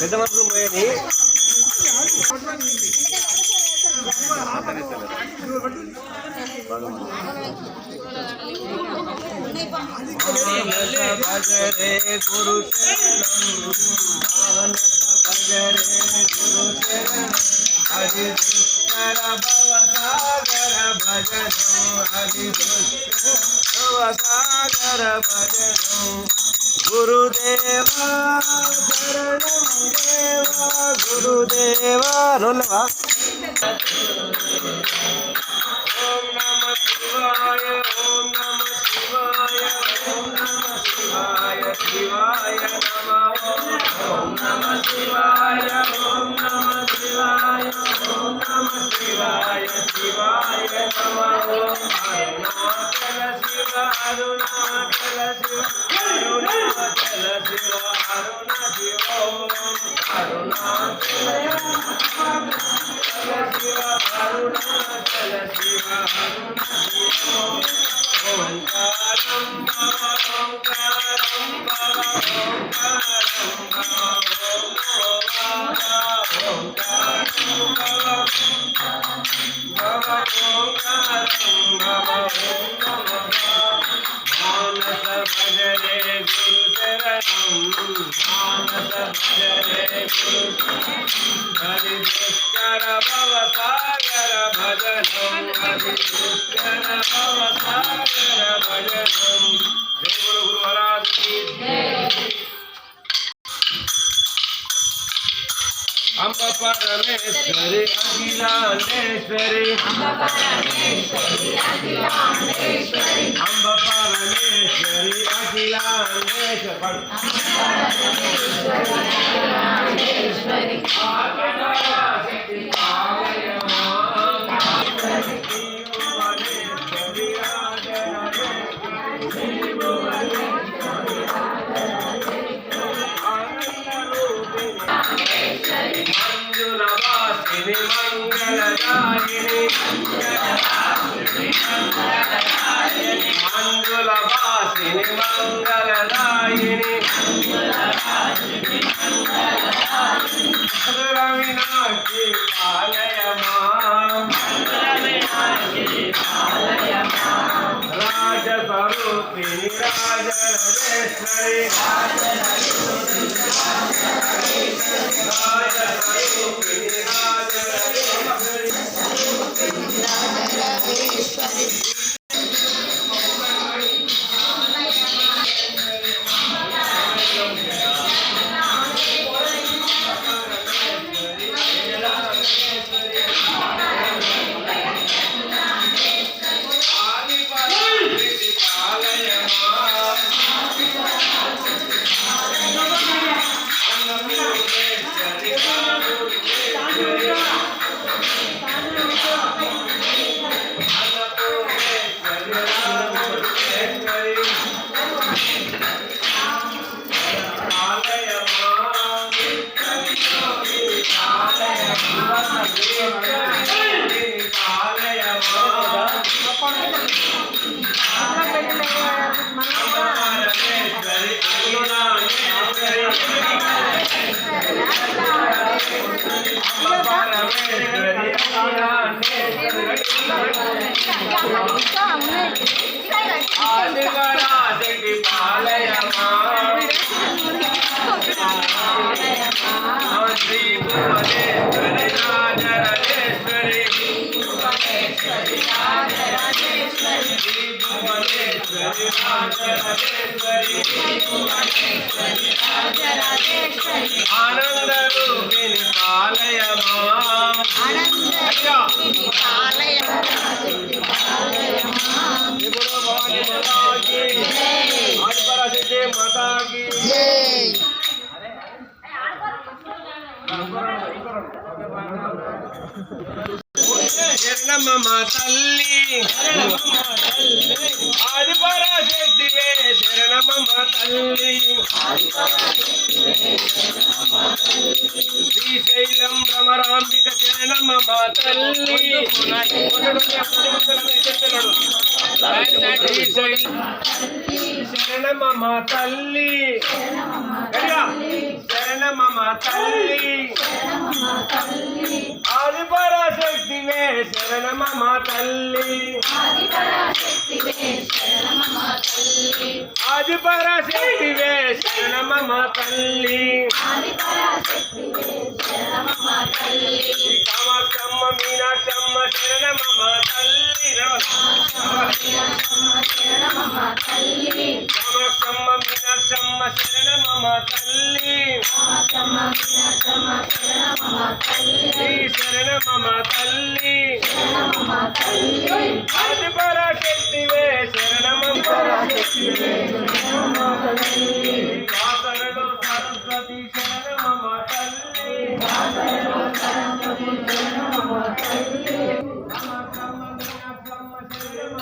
పెద్ద మనసు మోయని భజరే గురు భజరే గురు హరి దుష్కర భవసాగర భజనం హరి దుష్కర భవసాగర భజనం గురుదేవా శరణం దేవా గురుదేవా నోల్లవా ఓం నమ శివాయ ఓం నమ శివాయ ఓం నమ శివాయ శివాయ నమ ఓం నమ శివాయ ఓం నమ శివాయ ఓం నమ శివాయ శివాయ నమ ఓం అరుణాచల శివ అరుణాచల శివ అరుణాచల శివ అరుణ శివ అరుణాచల శివ అరుణాచల శివ అరుణ శివ ఓంకారం భవ ఓంకారం భవ ఓంకారం భవ ఓంకారం భవ ఓంకారం భవ మానస భజరే గురు చరణం మానస భజరే గురు హరి దుష్కర భవ సాగర భజనం హరి దుష్కర భవ సాగర భజనం జయ గురు గురు మహారాజ్ की अंब परमेश्वरी अखिलांडेश्वरी अंब परमेश्वरी अखिलांडेश्वरी मंजुलवासिनी मंगलदायिनी मंजुलवासिनी मंगलदायिनी रविनाशी पालय मां राजस्वरूपिणी राजराजेश्वरी आनंद रूपिणी पालय मां माता की శరణమ్మ తల్లి ఆదిపరాశక్తివే శరణమ్మ తల్లి శ్రీశైలం భ్రమరాంబిక శరణమ్మ తల్లి శరణమ్మ తల్లి శరణమ్మ తల్లి ఆదిపరాశక్తివే శరణమ్మ తల్లి ఆదిపరాశక్తివే శరణమ్మ తల్లి కామాక్షమ్మ మీనాక్షమ్మ శరణమ్మ తల్లి కామాక్షమ్మ మీనాక్షమ్మ శరణమ్మ తల్లి శరణమ్మ తల్లి ఆదిపరాశక్తివే శరణమ్మ వాసనలో సరస్వతి శరణమ్మ తల్లి కామాక్షమ్మ మీనాక్షమ్మ శరణమ్మ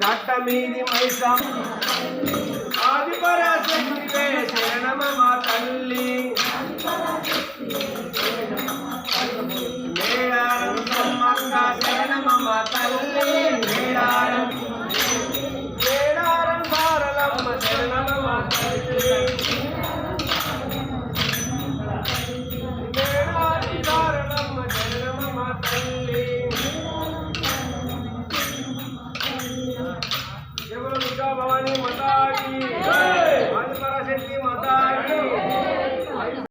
కట్ట మీది మైసమ్మ